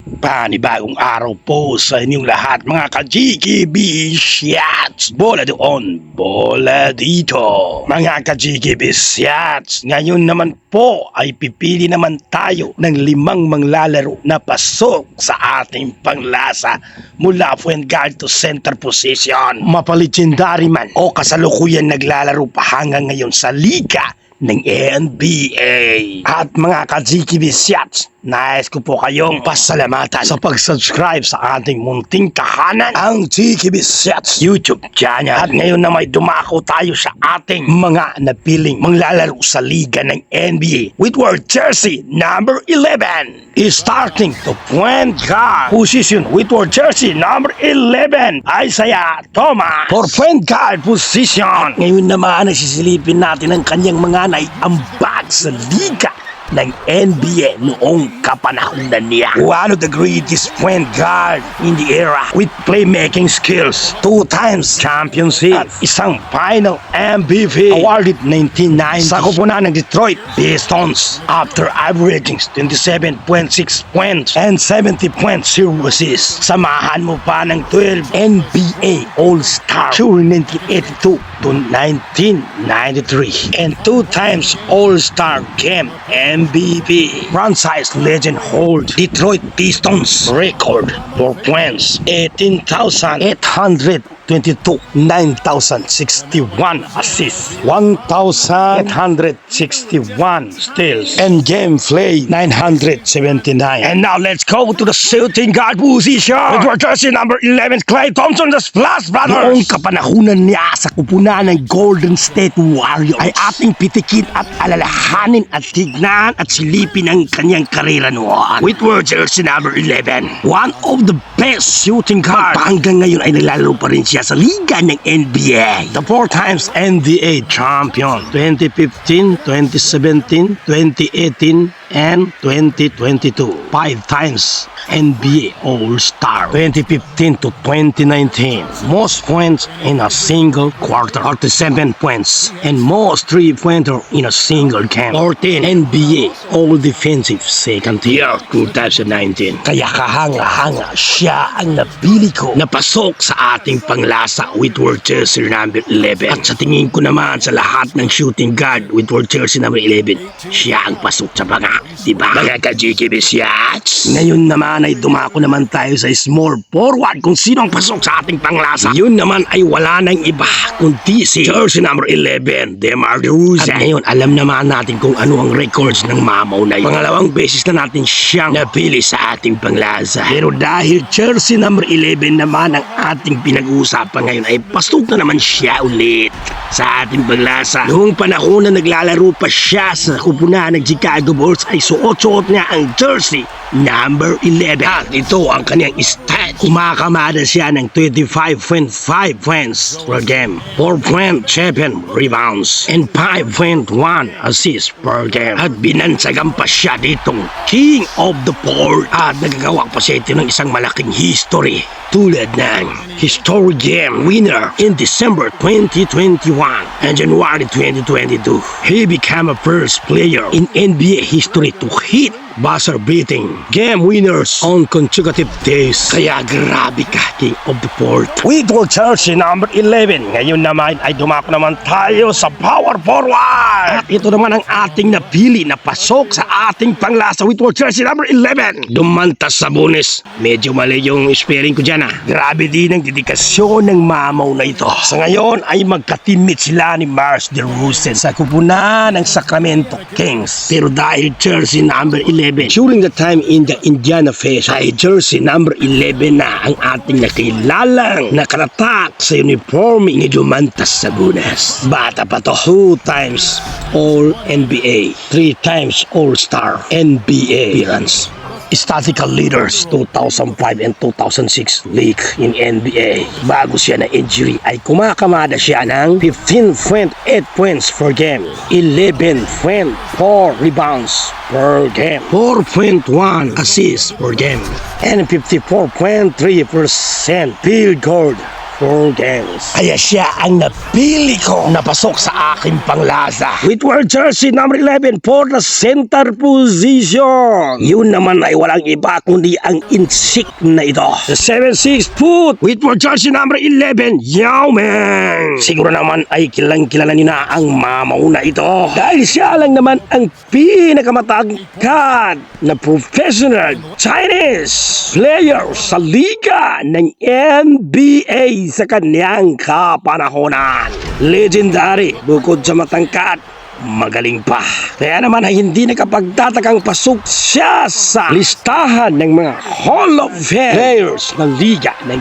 Panibagong araw po sa inyong lahat mga ka-GKB Shots! Bola doon, bola dito. Mga ka-GKB Shots, ngayon naman po ay pipili naman tayo ng 5 manglalaro na pasok sa ating panglasa mula point guard to center position. Mapalegendary man o kasalukuyan naglalaro pa hanggang ngayon sa liga ng NBA. At mga ka-GKB Shots, nais ko po kayong pasalamatan sa pag-subscribe sa ating munting kahanan, ang GKB Shots YouTube channel. At ngayon na may dumako tayo sa ating mga napiling manglalaro sa liga ng NBA with word jersey number 11 is starting to point guard position with word jersey number 11 Isaiah Thomas for point guard position. Ngayon naman ay sisilipin natin ang kanyang mga naiambag sa liga ng NBA noong kapanahunan niya. One of the greatest point guard in the era with playmaking skills, 2 times championship at isang final MVP awarded 1990 sa koponan ng Detroit Pistons after averaging 27.6 points and 70.0 assists. Samahan mo pa ng 12 NBA All-Star during 1982 to 1993 and 2 times All-Star Game MVP. Franchise legend holds Detroit Pistons record for points 18,822, 9,061 assists, 1,861 steals, and game play 979. And now let's go to the shooting guard position with jersey number 11 Klay Thompson, the Splash Brothers. Noong kapanahunan niya sa kupunan ng Golden State Warriors ay ating pitikin at alalahanin at tignan at silipin ang kanyang karera noon with word jersey number 11. One of the best shooting guard hanggang ngayon ay naglalaro pa rin siya sa liga ng NBA. The 4 times NBA champion 2015, 2017, 2018 and 2022. 5 times NBA All-Star 2015 to 2019. Most points in a single quarter 47 points and most 3-pointer in a single game 14. NBA All-Defensive Second Year 2019. Kaya kahanga-hanga siya ang napili ko na pasok sa ating panglasa with word jersey number 11. At sa tingin ko naman sa lahat ng shooting guard with word jersey number 11, siya ang pasok sa banga. Diba? Mga ka-GKB Shots, ngayon naman ay dumako naman tayo sa small forward kung sino ang pasok sa ating panglasa. Yun naman ay wala nang iba kundi si jersey number 11 DeMar DeRozan. At ngayon alam naman natin kung ano ang records ng mamaw na yun. Pangalawang beses na natin siyang napili sa ating panglasa. Pero dahil jersey number 11 naman ang ating pinag-uusapan ngayon ay pasok na naman siya ulit sa ating panglasa. Noong panahon na naglalaro pa siya sa kupunan ng Chicago Bulls ay suot-suot niya ang jersey number 11. At ito ang kanyang stat. Kumakamada siya ng 25.5 points per game, 4.7 rebounds, and 5.1 assists per game. At binansagan pa siya ditong King of the Board. At nagagawa pa siya ito ng isang malaking history tulad ng History Game winner in December 2021 and January 2022. He became a first player in NBA history to hit buzzer-beating game winners on consecutive days. Kaya grabe ka, King of the Board. With word jersey number 11, ngayon naman ay dumako naman tayo sa power forward. At ito naman ang ating napili na pasok sa ating panglasa with word jersey number 11. Dumantas sa bonus. Medyo mali yung spelling ko dyan. Grabe din ang dedikasyon ng mamaw na ito. Sa ngayon ay magka-teammate sila ni Mars DeRozan sa kupunan ng Sacramento Kings. Pero dahil jersey number 11 during the time in the Indiana Feast ay jersey number 11 na ang ating nakilalang nakaratak sa uniforme ni Dumantas sa bonus. Bata pa to, 2 times All-NBA, 3 times All-Star NBA appearance. Statistical leaders 2005 and 2006 league in NBA. Bago siya na injury ay kumakamada siya ng 15.8 points per game, 11.4 rebounds per game, 4.1 assists per game, and 54.3% field goal 4 games. Kaya siya ang napili ko na pasok sa aking panglasa. With wear jersey number 11 for the center position. Yun naman ay walang iba kundi ang insik na ito. The 7'6" foot with wear jersey number 11, Yao Ming. Siguro naman ay kilang-kilala niyo na ang mamauna ito. Dahil siya lang naman ang pinakamatangkad na professional Chinese player sa liga ng NBA sa kanyang kapanahonan. Legendary bukod sa matangkad, magaling pa. Kaya naman ay hindi nakapagtatakang pasok siya sa listahan ng mga Hall of Fame players ng liga ng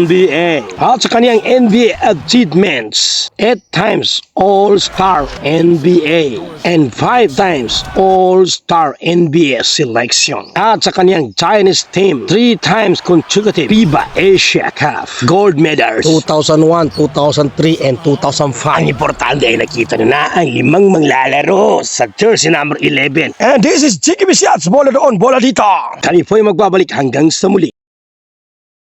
NBA. At sa kanyang NBA achievements, 8 times All-Star NBA and 5 times All-Star NBA selection. At sa kanyang Chinese team, 3 times consecutive FIBA Asia Cup gold medals 2001, 2003, and 2005. Ang importante ay nakita na ang 5 manglalaro sa jersey number 11. And this is Jiggy Shots, bola doon, bola dito. Kami po'y magbabalik hanggang sa muli.